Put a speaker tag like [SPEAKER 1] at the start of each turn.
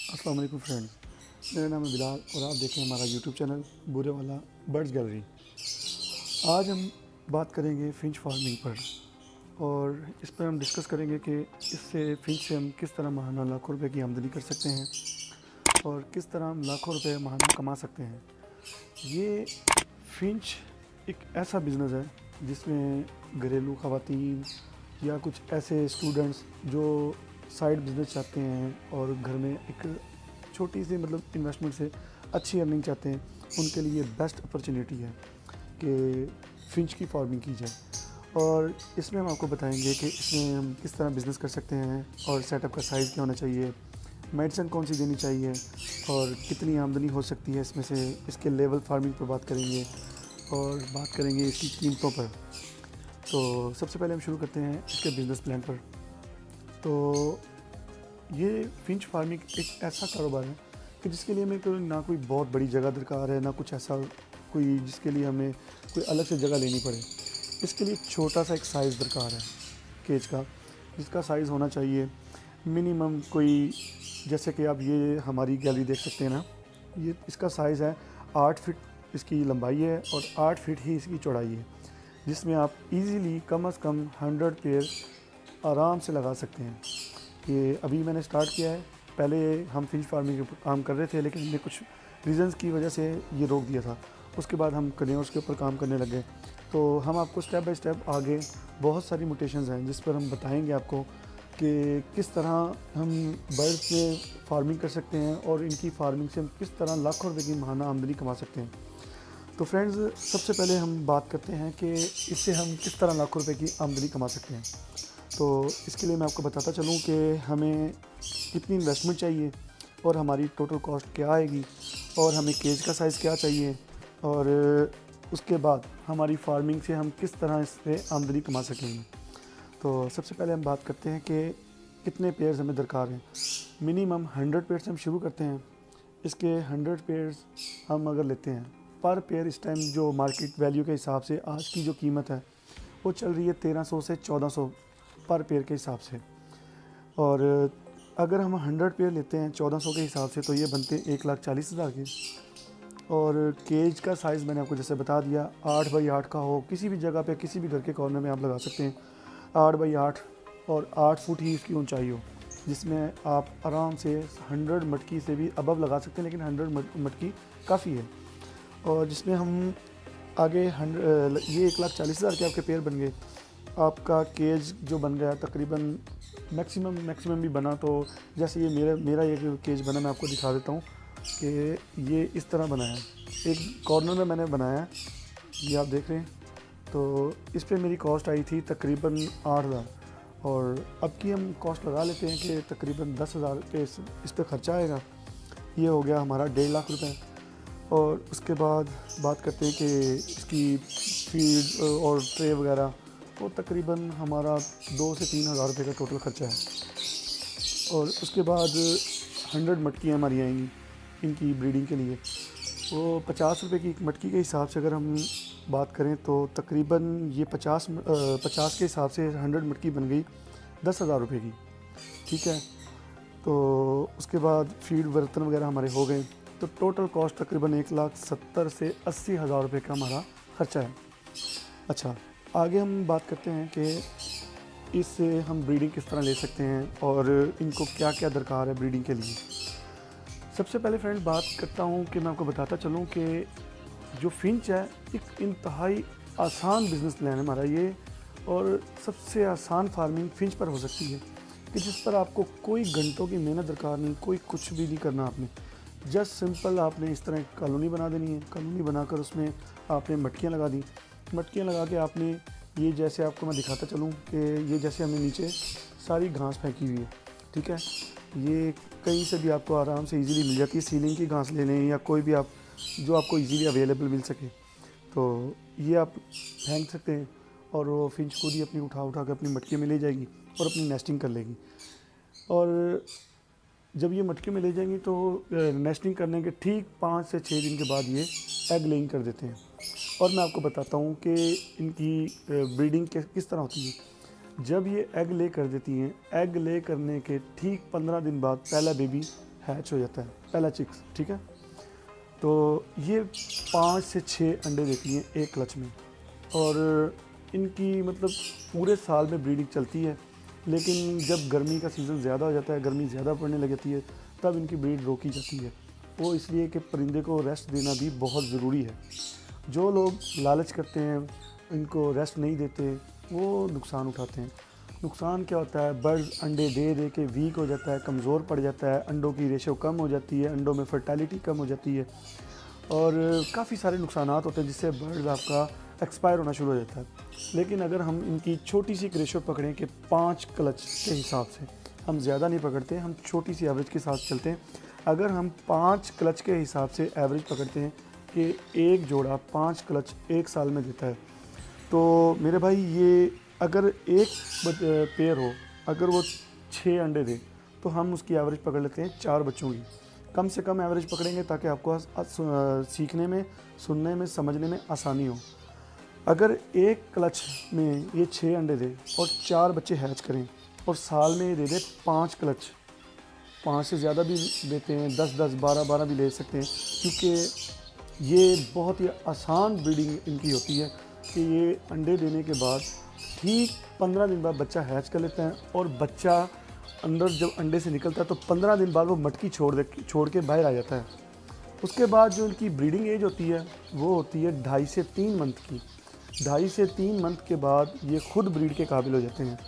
[SPEAKER 1] अस्सलाम वालेकुम फ्रेंड्स, मेरा नाम है बिलाल और आप देखें हमारा यूट्यूब चैनल बूरे वाला बर्ड्स गैलरी। आज हम बात करेंगे फिंच फार्मिंग पर और इस पर हम डिस्कस करेंगे कि इससे फिंच से हम किस तरह माहाना लाखों रुपए की आमदनी कर सकते हैं और किस तरह हम लाखों रुपए माहाना कमा सकते हैं। ये फिंच एक ऐसा बिज़नेस है जिसमें घरेलू ख़वातीन या कुछ ऐसे स्टूडेंट्स जो साइड बिज़नेस चाहते हैं और घर में एक छोटी सी इन्वेस्टमेंट से अच्छी अर्निंग चाहते हैं, उनके लिए बेस्ट अपॉर्चुनिटी है कि फिंच की फार्मिंग की जाए। और इसमें हम आपको बताएंगे कि इसमें हम किस तरह बिज़नेस कर सकते हैं और सेटअप का साइज़ क्या होना चाहिए, मेडिसिन कौन सी देनी चाहिए और कितनी आमदनी हो सकती है इसमें से। इसके लेवल फार्मिंग पर बात करेंगे और बात करेंगे इसकी कीमतों पर। तो सबसे पहले हम शुरू करते हैं इसके बिज़नेस प्लान पर। तो ये फिंच फार्मिंग एक ऐसा कारोबार है कि जिसके लिए हमें कोई ना कोई बहुत बड़ी जगह दरकार है, ना कुछ ऐसा कोई जिसके लिए हमें कोई अलग से जगह लेनी पड़े। इसके लिए छोटा सा एक साइज़ दरकार है केज का, जिसका साइज़ होना चाहिए मिनिमम कोई, जैसे कि आप ये हमारी गैलरी देख सकते हैं ना, ये इसका साइज़ है 8 फीट इसकी लंबाई है और 8 फीट ही इसकी चौड़ाई है, जिसमें आप इजीली कम से कम 100 पेयर आराम से लगा सकते हैं। ये अभी मैंने स्टार्ट किया है, पहले हम फिश फार्मिंग के काम कर रहे थे लेकिन हमने कुछ रीज़न्स की वजह से ये रोक दिया था। उसके बाद हम कन्योर्स के ऊपर काम करने लगे। तो हम आपको स्टेप बाय स्टेप आगे बहुत सारी मोटेशंस हैं जिस पर हम बताएंगे आपको कि किस तरह हम बर्ड्स में फार्मिंग कर सकते हैं और इनकी फार्मिंग से हम किस तरह लाखों रुपए की माहाना आमदनी कमा सकते हैं। तो फ्रेंड्स, सबसे पहले हम बात करते हैं कि इससे हम किस तरह लाखों रुपए की आमदनी कमा सकते हैं। तो इसके लिए मैं आपको बताता चलूँ कि हमें कितनी इन्वेस्टमेंट चाहिए और हमारी टोटल कॉस्ट क्या आएगी और हमें केज का साइज़ क्या चाहिए और उसके बाद हमारी फार्मिंग से हम किस तरह इससे आमदनी कमा सकेंगे। तो सबसे पहले हम बात करते हैं कि कितने पेयर्स हमें दरकार हैं। मिनिमम 100 पेयर से हम शुरू करते हैं। इसके 100 पेयर्स हम अगर लेते हैं पर पेयर, इस टाइम जो मार्केट वैल्यू के हिसाब से आज की जो कीमत है वो चल रही है 1300 से 1400 पर पेयर के हिसाब से। और अगर हम 100 पेयर लेते हैं 1400 के हिसाब से तो ये बनते हैं 1,40,000 के। और केज का साइज़ मैंने आपको जैसे बता दिया, 8 बाई 8 का हो, किसी भी जगह पे किसी भी घर के कॉर्नर में आप लगा सकते हैं। 8 बाई 8 और 8 फुट ही इसकी ऊंचाई हो, जिसमें आप आराम से 100 मटकी से भी अबव लगा सकते हैं, लेकिन 100 मटकी काफ़ी है। और जिसमें हम आगे ये 1,40,000 के आपके पेयर बन गए। आपका केज जो बन गया तकरीबन मैक्सिमम भी बना, तो जैसे ये मेरा ये केज बना, मैं आपको दिखा देता हूँ कि ये इस तरह बना है। एक कॉर्नर में मैंने बनाया है, ये आप देख रहे हैं। तो इस पे मेरी कॉस्ट आई थी तकरीबन 8,000 और अब की हम कॉस्ट लगा लेते हैं कि तकरीबन 10,000 पे इस पर ख़र्चा आएगा। ये हो गया हमारा 1.5 लाख रुपए। और उसके बाद बात करते हैं कि इसकी फीड और ट्रे वगैरह, तो तकरीबन हमारा 2 से 3 हज़ार रुपये का टोटल ख़र्चा है। और उसके बाद 100 मटकियाँ हमारी आएंगी इनकी ब्रीडिंग के लिए। वो 50 रुपये की एक मटकी के हिसाब से अगर हम बात करें तो तकरीबन ये 50 के हिसाब से 100 मटकी बन गई 10,000 रुपये की। ठीक है, तो उसके बाद फीड बर्तन वगैरह हमारे हो गए, तो टोटल कॉस्ट तकरीबन 1,70,000 से 80,000 रुपये का हमारा ख़र्चा है। अच्छा, आगे हम बात करते हैं कि इससे हम ब्रीडिंग किस तरह ले सकते हैं और इनको क्या क्या दरकार है ब्रीडिंग के लिए। सबसे पहले फ्रेंड बात करता हूँ कि मैं आपको बताता चलूँ कि जो फिंच है एक इंतहाई आसान बिज़नेस प्लान है हमारा ये, और सबसे आसान फार्मिंग फिंच पर हो सकती है कि जिस पर आपको कोई घंटों की मेहनत दरकार नहीं, कोई कुछ भी नहीं करना आपने। जस्ट सिंपल आपने इस तरह कॉलोनी बना देनी है। कॉलोनी बनाकर उसमें आपने मटकियाँ लगा दी। मटकियाँ लगा के आपने ये, जैसे आपको मैं दिखाता चलूँ कि ये जैसे हमने नीचे सारी घास फेंकी हुई है, ठीक है, ये कहीं से भी आपको आराम से इजीली मिल जाती है। सीलिंग की घास ले लें या कोई भी आप जो आपको इजीली अवेलेबल मिल सके, तो ये आप फेंक सकते हैं और वो फिंच खुद ही अपनी उठा उठा के अपनी मटकी में ले जाएगी और अपनी नेस्टिंग कर लेगी। और जब ये मटके में ले जाएंगी तो नेस्टिंग करने के ठीक 5 से 6 दिन के बाद ये एग लेइंग कर देते हैं। और मैं आपको बताता हूँ कि इनकी ब्रीडिंग किस तरह होती है। जब ये एग ले कर देती हैं, एग ले करने के ठीक 15 दिन बाद पहला बेबी हैच हो जाता है पहला चिक्स, ठीक है। तो ये 5 से 6 अंडे देती हैं एक क्लच में, और इनकी मतलब पूरे साल में ब्रीडिंग चलती है, लेकिन जब गर्मी का सीज़न ज़्यादा हो जाता है, गर्मी ज़्यादा पड़ने लग जाती है, तब इनकी ब्रीड रोकी जाती है। वो इसलिए कि परिंदे को रेस्ट देना भी बहुत ज़रूरी है। जो लोग लालच करते हैं, इनको रेस्ट नहीं देते, वो नुकसान उठाते हैं। नुकसान क्या होता है, बर्ड्स अंडे दे दे के वीक हो जाता है, कमज़ोर पड़ जाता है, अंडों की रेशो कम हो जाती है, अंडों में फर्टिलिटी कम हो जाती है, और काफ़ी सारे नुकसान होते हैं, जिससे बर्ड्स आपका एक्सपायर होना शुरू हो जाता है। लेकिन अगर हम इनकी छोटी सी एक रेशो पकड़ें कि 5 क्लच के हिसाब से, हम ज़्यादा नहीं पकड़ते, हम छोटी सी एवरेज के साथ चलते हैं। अगर हम 5 क्लच के हिसाब से एवरेज पकड़ते हैं कि एक जोड़ा 5 क्लच एक साल में देता है, तो मेरे भाई ये अगर एक पेयर हो, अगर वो 6 अंडे दे, तो हम उसकी एवरेज पकड़ लेते हैं 4 बच्चों की। कम से कम एवरेज पकड़ेंगे ताकि आपको सीखने में, सुनने में, समझने में आसानी हो। अगर एक क्लच में ये 6 अंडे दे और 4 बच्चे हैच करें, और साल में ये दे दे 5 क्लच, 5 से ज़्यादा भी देते हैं, 10-10, 12-12 भी ले सकते हैं, क्योंकि ये बहुत ही आसान ब्रीडिंग इनकी होती है कि ये अंडे देने के बाद ठीक 15 दिन बाद बच्चा हैच कर लेता है, और बच्चा अंदर जब अंडे से निकलता है तो 15 दिन बाद वो मटकी छोड़ के बाहर आ जाता है। उसके बाद जो इनकी ब्रीडिंग एज होती है वो होती है 2.5 से 3 मंथ की। 2.5 से 3 मंथ के बाद ये खुद ब्रीड के काबिल हो जाते हैं।